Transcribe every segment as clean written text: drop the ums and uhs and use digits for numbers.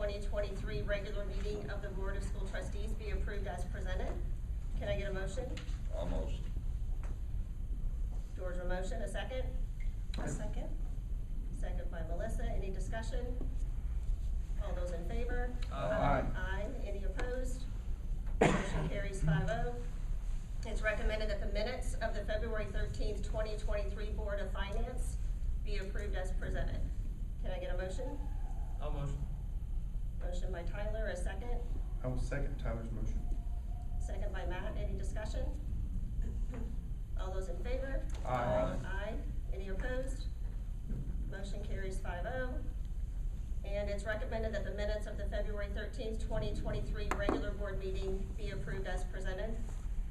2023 regular meeting of the Board of School Trustees be approved as presented. Can I get a motion? Almost. George, a motion, a second? A second. Second by Melissa. Any discussion? All those in favor? Aye. Aye. Any opposed? Motion carries 5-0. It's recommended that the minutes of the February 13th, 2023 Board of Finance be approved as presented. Can I get a motion? I'll motion. Motion by Tyler, a second. I will second Tyler's motion. Second by Matt. Any discussion? All those in favor? Aye. Aye. Any opposed? Motion carries 5-0. And it's recommended that the minutes of the February 13th, 2023 regular board meeting be approved as presented.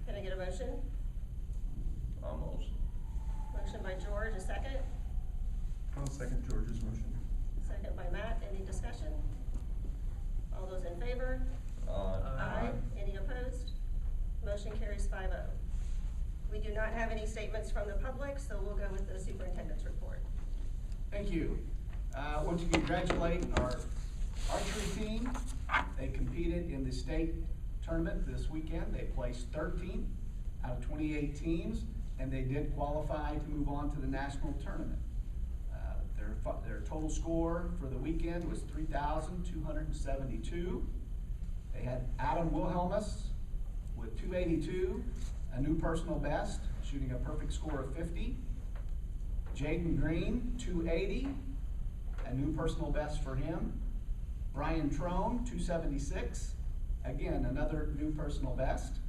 Can I get a motion? Almost. Motion by George, a second. I'll second George's motion. Second by Matt. Any discussion? All those in favor? Aye. Any opposed? Motion carries 5-0. We do not have any statements from the public, so we'll go with the superintendent's report. Thank you. I want to congratulate our archery team. They competed in the state tournament this weekend. They placed 13th out of 28 teams, and they did qualify to move on to the national tournament. Their total score for the weekend was 3,272. They had Adam Wilhelmus with 282, a new personal best, shooting a perfect score of 50. Jaden Green, 280, a new personal best for him. Brian Trone, 276, again, another new personal best.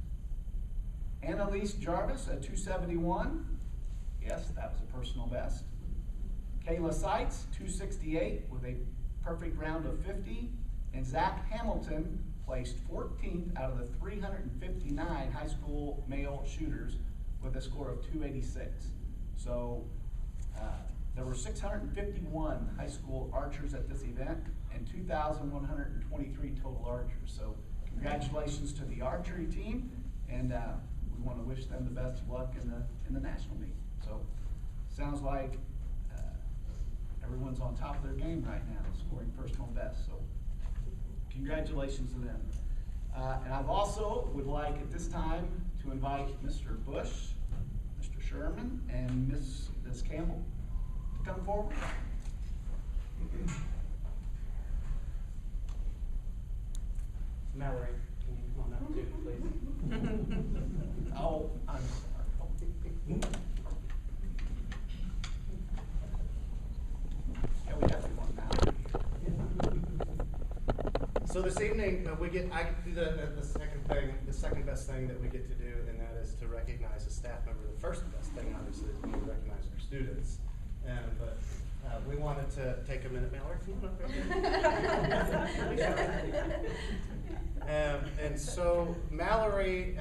Annalise Jarvis, a 271, yes, that was a personal best. Kayla Seitz, 268, with a perfect round of 50. And Zach Hamilton placed 14th out of the 359 high school male shooters with a score of 286. So there were 651 high school archers at this event and 2,123 total archers. So congratulations to the archery team, and we want to wish them the best of luck in the national meet. So sounds like everyone's on top of their game right now, scoring personal best. So congratulations to them. And I've also would like at this time to invite Mr. Bush, Mr. Sherman, and Ms. Campbell to come forward. Mallory, can you come on up too, please? Oh, I'm sorry. Yeah, we have one now. So this evening, I get to do the second best thing that we get to do, and that is to recognize a staff member. The first best thing, obviously, is when we recognize our students. But we wanted to take a minute. Mallory, come on up. And so Mallory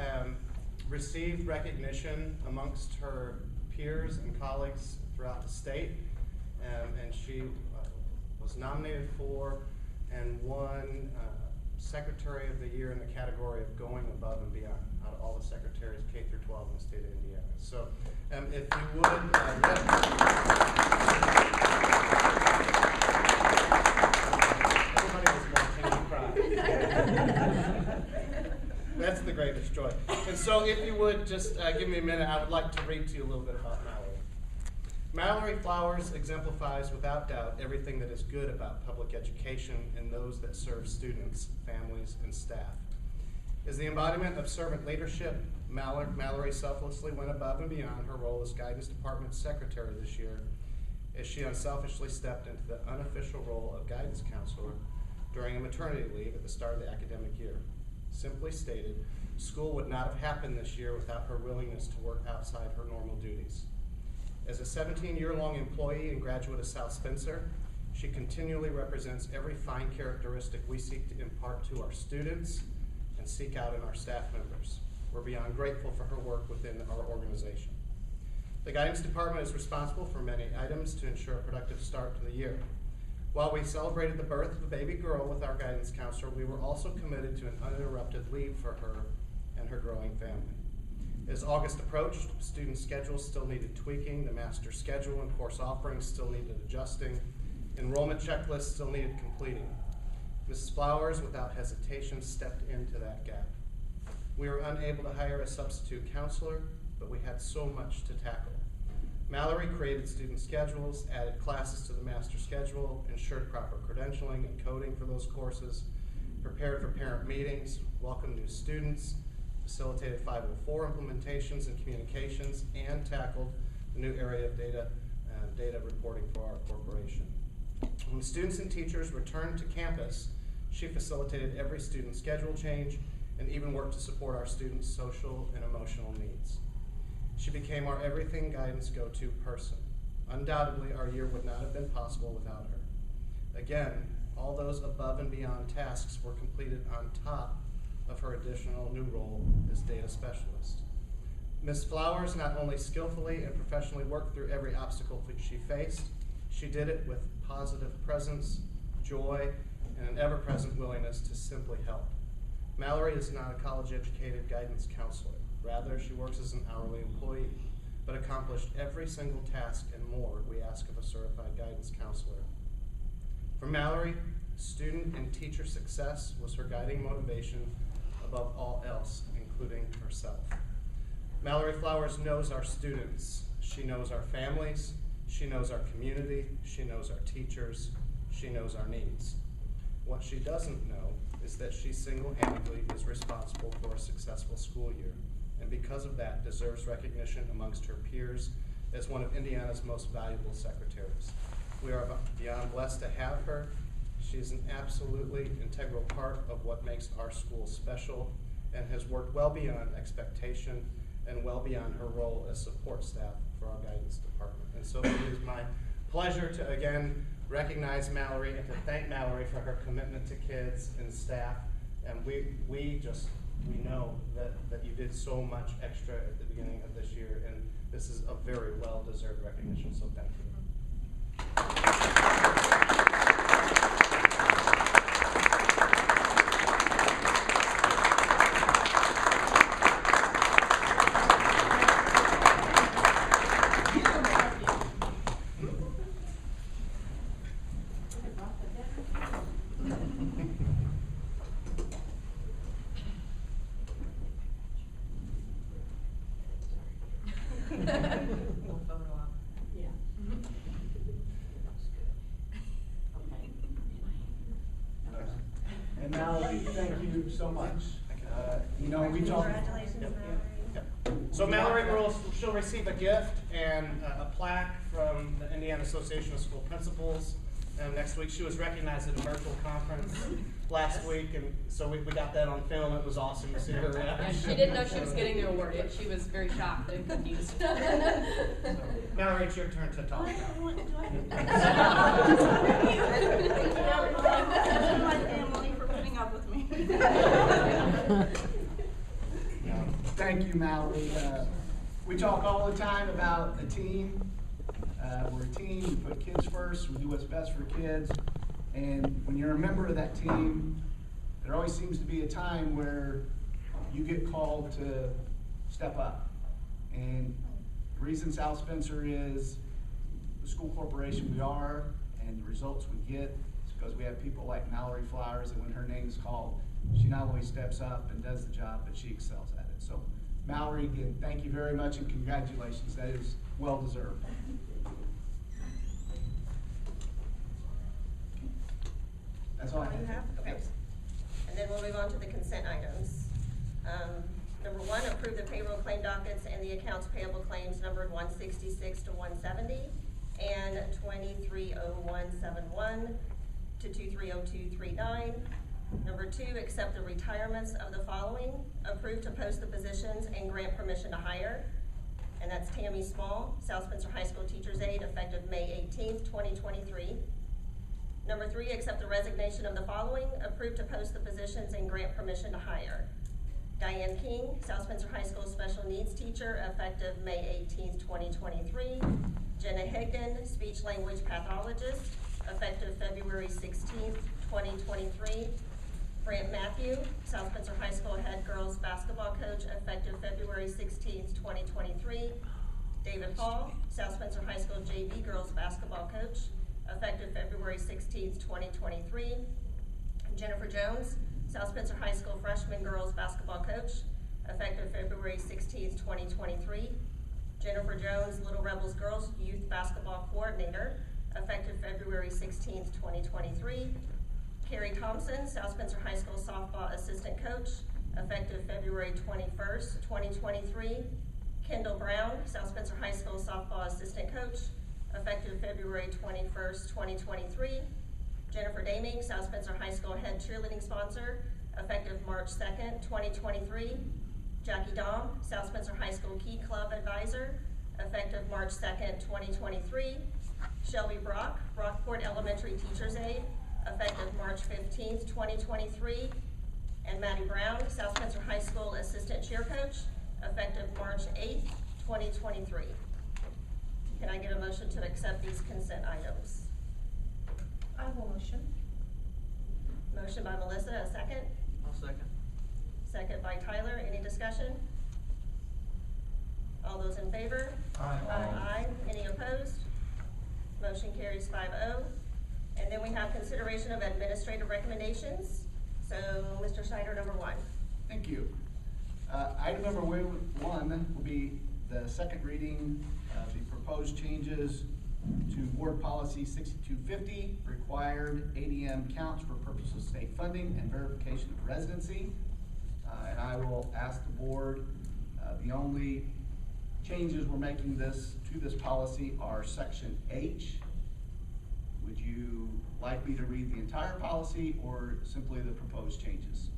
received recognition amongst her peers and colleagues throughout the state, and she was nominated for and won Secretary of the Year in the category of going above and beyond out of all the secretaries K through 12 in the state of Indiana. So if you would, everybody was watching you cry. That's the greatest joy. And so if you would just give me a minute, I would like to read to you a little bit about Mallory. Mallory Flowers exemplifies without doubt everything that is good about public education and those that serve students, families, and staff. As the embodiment of servant leadership, Mallory selflessly went above and beyond her role as Guidance Department Secretary this year, as she unselfishly stepped into the unofficial role of Guidance Counselor during a maternity leave at the start of the academic year. Simply stated, school would not have happened this year without her willingness to work outside her normal duties. As a 17-year-long employee and graduate of South Spencer, she continually represents every fine characteristic we seek to impart to our students and seek out in our staff members. We're beyond grateful for her work within our organization. The Guidance Department is responsible for many items to ensure a productive start to the year. While we celebrated the birth of a baby girl with our guidance counselor, we were also committed to an uninterrupted leave for her and her growing family. As August approached, student schedules still needed tweaking, the master schedule and course offerings still needed adjusting, enrollment checklists still needed completing. Mrs. Flowers, without hesitation, stepped into that gap. We were unable to hire a substitute counselor, but we had so much to tackle. Mallory created student schedules, added classes to the master schedule, ensured proper credentialing and coding for those courses, prepared for parent meetings, welcomed new students, facilitated 504 implementations and communications, and tackled the new area of data reporting for our corporation. When students and teachers returned to campus, she facilitated every student schedule change and even worked to support our students' social and emotional needs. She became our everything guidance go-to person. Undoubtedly, our year would not have been possible without her. Again, all those above and beyond tasks were completed on top of her additional new role as data specialist. Ms. Flowers not only skillfully and professionally worked through every obstacle that she faced, she did it with positive presence, joy, and an ever-present willingness to simply help. Mallory is not a college-educated guidance counselor. Rather, she works as an hourly employee, but accomplished every single task and more we ask of a certified guidance counselor. For Mallory, student and teacher success was her guiding motivation above all else, including herself. Mallory Flowers knows our students. She knows our families. She knows our community. She knows our teachers. She knows our needs. What she doesn't know is that she single-handedly is responsible for a successful school year, and because of that deserves recognition amongst her peers as one of Indiana's most valuable secretaries. We are beyond blessed to have her. She's an absolutely integral part of what makes our school special and has worked well beyond expectation and well beyond her role as support staff for our guidance department. And so it is my pleasure to again recognize Mallory and to thank Mallory for her commitment to kids and staff. And we know that you did so much extra at the beginning of this year, and this is a very well-deserved recognition, so thank you. And Mallory, thank you so much. You know, we talked. Congratulations, Mallory. So Mallory she'll receive a gift and a plaque from the Indiana Association of School Principals next week. She was recognized at a virtual conference last week, and so we got that on film. It was awesome to see her Yeah, reaction. she didn't know she was getting the award yet. She was very shocked and confused. Mallory, it's your turn to talk now. My family for putting up with me. Thank you, Mallory. We talk all the time about a team. We're a team, we put kids first, we do what's best for kids. And when you're a member of that team, there always seems to be a time where you get called to step up. And the reason South Spencer is the school corporation we are and the results we get is because we have people like Mallory Flowers, and when her name is called, she not only steps up and does the job, but she excels at it. So Mallory, again, thank you very much and congratulations. That is well deserved. That's all I have. Okay. And then we'll move on to the consent items. Number one, approve the payroll claim dockets and the accounts payable claims numbered 166 to 170 and 230171 to 230239. Number two, accept the retirements of the following. Approve to post the positions and grant permission to hire. And that's Tammy Small, South Spencer High School Teacher's Aide, effective May 18th, 2023. Number three, accept the resignation of the following. Approve to post the positions and grant permission to hire. Diane King, South Spencer High School Special Needs Teacher, effective May 18th, 2023. Jenna Higdon, Speech Language Pathologist, effective February 16th, 2023. Brant Matthew, South Spencer High School Head Girls Basketball Coach, effective February 16th, 2023. David Hall, South Spencer High School JV Girls Basketball Coach, effective February 16th, 2023. Jennifer Jones, South Spencer High School freshman girls basketball coach, effective February 16th, 2023. Jennifer Jones, Little Rebels girls youth basketball coordinator, effective February 16th, 2023. Carrie Thompson, South Spencer High School softball assistant coach, effective February 21st, 2023. Kendall Brown, South Spencer High School softball assistant coach, effective February 21st, 2023. Jennifer Daming, South Spencer High School head cheerleading sponsor, effective March 2nd, 2023. Jackie Dahm, South Spencer High School Key Club advisor, effective March 2nd, 2023. Shelby Brock, Brockport Elementary teacher's aide, effective March 15th, 2023. And Maddie Brown, South Spencer High School assistant cheer coach, effective March 8th, 2023. Can I get a motion to accept these consent items? I will motion. Motion by Melissa, a second. I'll second. Second by Tyler. Any discussion? All those in favor? Aye. Aye. Any opposed? Motion carries 5-0. And then we have consideration of administrative recommendations. So, Mr. Schneider, number 1. Thank you. Item number 1 will be the second reading of the proposed changes to Board Policy 6250, required ADM counts for purposes of state funding and verification of residency. And I will ask the board, the only changes we're making to this policy are section H. Would you like me to read the entire policy or simply the proposed changes?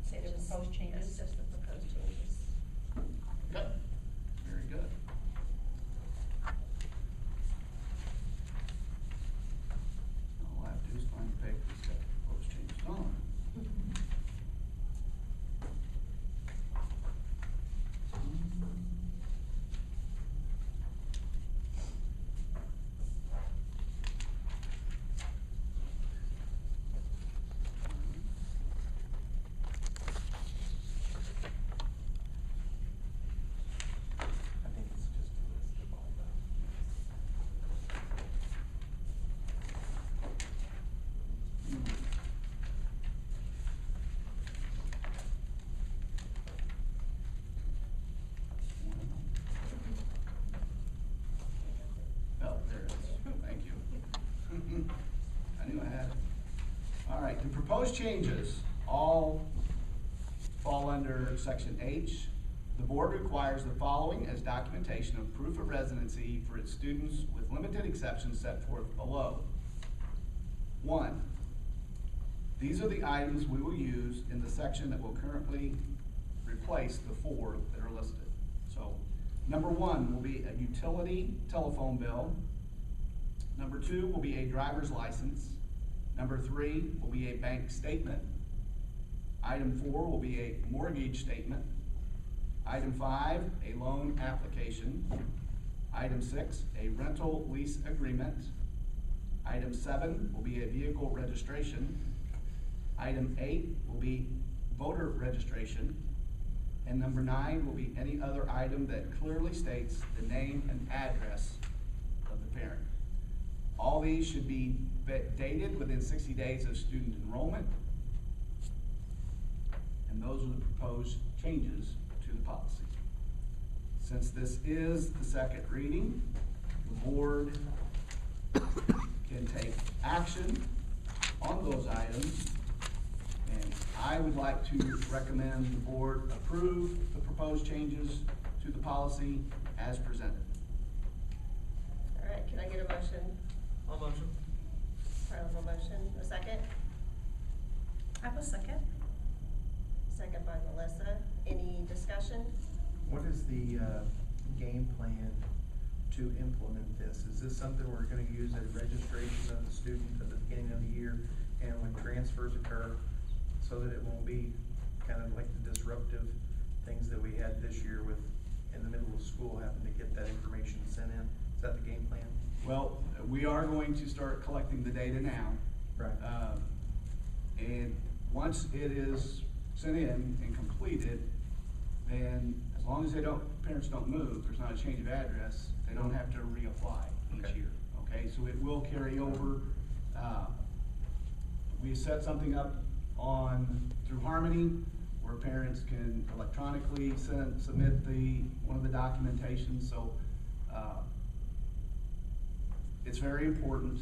Say the proposed changes. Yes, just the proposed changes. Okay, very good. All I have to do is find the paper that's got the proposed changes on. I think it's just a list of all the. Oh, there it is. Thank you. I knew I had it. All right, the proposed changes all fall under section H. The board requires the following as documentation of proof of residency for its students with limited exceptions set forth below. 1, these are the items we will use in the section that will currently replace the 4 that are listed. So, number 1 will be a utility telephone bill. Number 2 will be a driver's license. Number 3 will be a bank statement. Item 4 will be a mortgage statement. Item 5, a loan application. Item 6, a rental lease agreement. Item 7 will be a vehicle registration. Item 8 will be voter registration. And number 9 will be any other item that clearly states the name and address of the parent. All these should be dated within 60 days of student enrollment. And those are the proposed changes to the policy. Since this is the second reading, the board can take action on those items. And I would like to recommend the board approve the proposed changes to the policy as presented. All right, can I get a motion? I'll motion. Tyler will motion. A second? I will second. Second by Melissa. Any discussion? What is the game plan to implement this? Is this something we're gonna use at registration of the student at the beginning of the year and when transfers occur, so that it won't be kind of like the disruptive things that we had this year with, in the middle of school, having to get that information sent in? Is that the game plan? Well, we are going to start collecting the data now. Right. And once it is sent in and completed, then as long as parents don't move, there's not a change of address, they don't have to reapply each Okay. year, okay? So it will carry over. We we set something up through Harmony where parents can electronically submit one of the documentations, so, it's very important.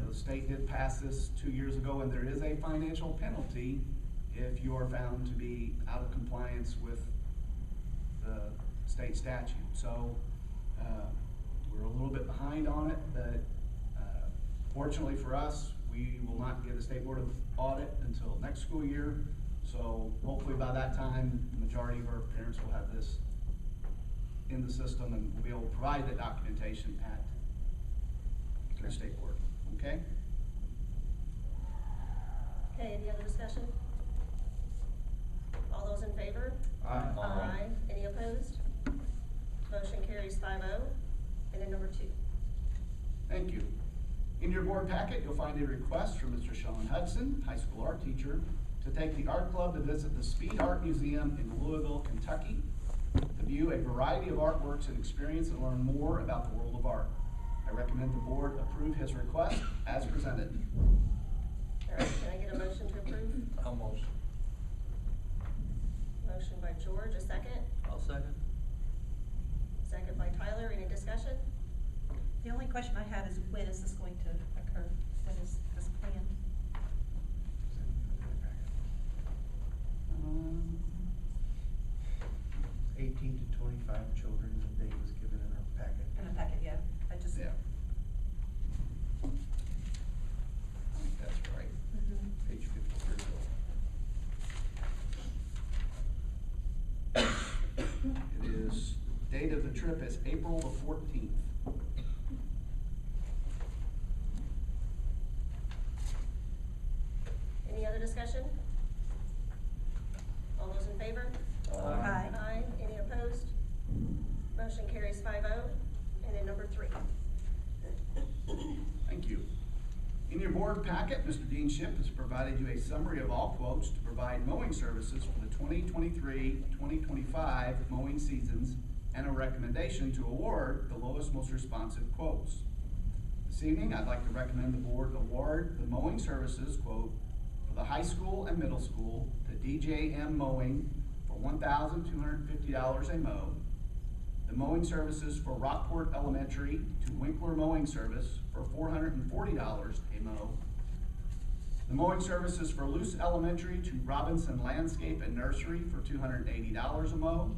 The state did pass this 2 years ago, and there is a financial penalty if you are found to be out of compliance with the state statute. So, we're a little bit behind on it, but, fortunately for us, we will not get a state board of audit until next school year. So hopefully by that time, the majority of our parents will have this in the system and will be able to provide that documentation at the state board, okay? Okay, any other discussion? All those in favor? Aye. Aye. Any opposed? Motion carries 5-0. And then number 2. Thank you. In your board packet, you'll find a request from Mr. Sean Hudson, high school art teacher, to take the art club to visit the Speed Art Museum in Louisville, Kentucky, to view a variety of artworks and experience and learn more about the world of art. I recommend the board approve his request as presented. All right, can I get a motion to approve? I'll motion. Motion by George, a second. I'll second. Second by Tyler. Any discussion? The only question I had is when is this going to occur? When is this planned? 18 to 25 children a day was given in our packet. In the packet, yeah. I just. Yeah. I think that's right. Mhm. Page 53. It is, date of the trip is April the 14th. Any other discussion? All those in favor? Aye. Aye. Any opposed? Motion carries 5-0. And then number 3. Thank you. In your board packet, Mr. Dean Shipp has provided you a summary of all quotes to provide mowing services for the 2023-2025 mowing seasons and a recommendation to award the lowest, most responsive quotes. This evening, I'd like to recommend the board award the mowing services quote for the high school and middle school to DJM Mowing for $1,250 a mow. The mowing services for Rockport Elementary to Winkler Mowing Service for $440 a mow. The mowing services for Luce Elementary to Robinson Landscape and Nursery for $280 a mow.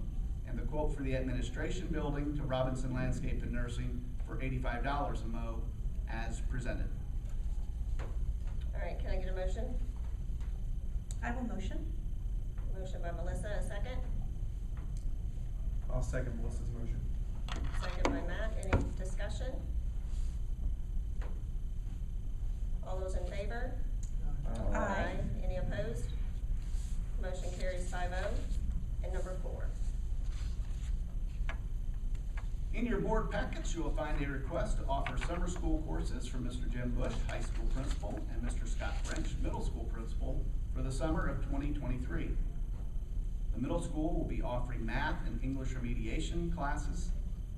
And the quote for the administration building to Robinson Landscape and Nursing for $85 a mow as presented. All right, can I get a motion? I will motion. Motion by Melissa, a second. I'll second Melissa's motion. Second by Matt. Any discussion? All those in favor? Aye. Any opposed? Motion carries 5-0. And number 4. In your board packets, you will find a request to offer summer school courses for Mr. Jim Bush, high school principal, and Mr. Scott French, middle school principal, for the summer of 2023. The middle school will be offering math and English remediation classes.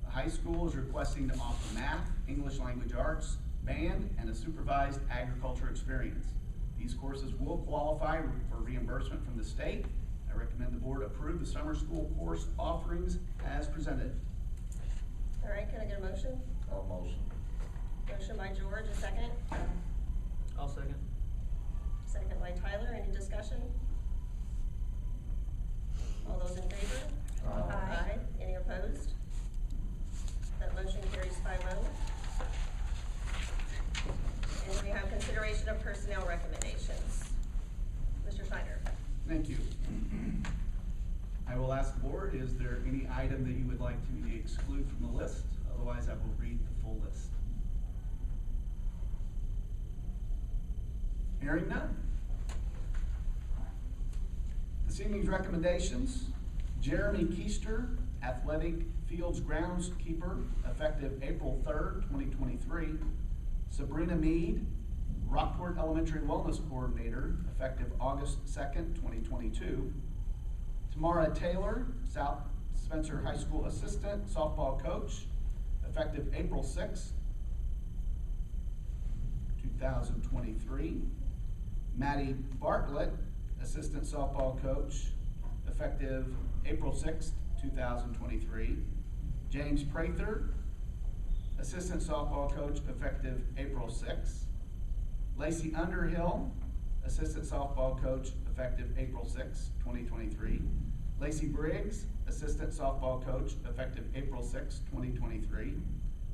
The high school is requesting to offer math, English language arts, band, and a supervised agriculture experience. These courses will qualify for reimbursement from the state. I recommend the board approve the summer school course offerings as presented. All right, can I get a motion? I'll motion. Motion by George, a second. I'll second. Second by Tyler. Any discussion? All those in favor? Aye. Any opposed? That motion carries 5-0. And we have consideration of personnel recommendations. Mr. Schneider. Thank you. I will ask the board, is there any item that you would like to exclude from the list? Otherwise, I will read the full list. Hearing none. This evening's recommendations: Jeremy Keister, athletic fields groundskeeper, effective April 3rd, 2023. Sabrina Mead, Rockport Elementary Wellness Coordinator, effective August 2nd, 2022. Tamara Taylor, South Spencer High School Assistant Softball Coach, effective April 6th, 2023. Maddie Bartlett, assistant softball coach, effective April 6th, 2023. James Prather, assistant softball coach, effective April 6th. Lacey Underhill, assistant softball coach, effective April 6th, 2023. Lacey Briggs, assistant softball coach, effective April 6th, 2023.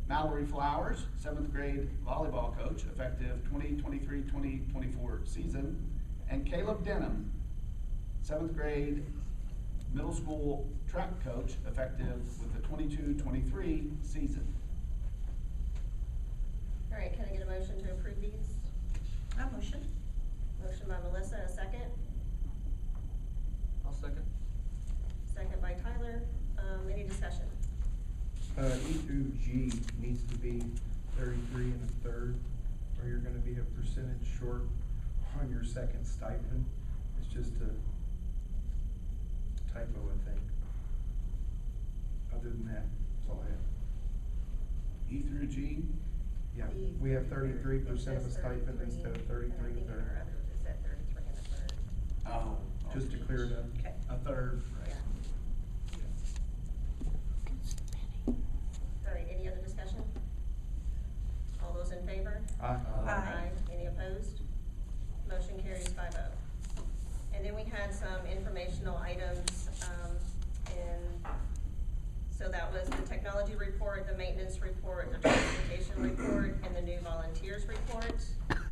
Mallory Flowers, 7th grade volleyball coach, effective 2023-2024 season. And Caleb Denham, 7th grade middle school track coach, effective with the 22-23 season. All right, can I get a motion to approve these? I motion. Motion by Melissa, a second. I'll second. Second by Tyler. Any discussion? E through G needs to be 33 1/3, or you're gonna be a percentage short on your second stipend. It's just a typo, I think. Other than that, that's all I have. E through G. Yeah, we have 33% of a stipend instead of 33 And I think1/3. our other is at 33 1/3. Oh. Just to clear it up. Okay. A third. Yeah. All right, any other discussion? All those in favor? Aye. Any opposed? Motion carries 5-0. And then we had some informational items, so that was the technology report, the maintenance report, the transportation report, and the new volunteers report.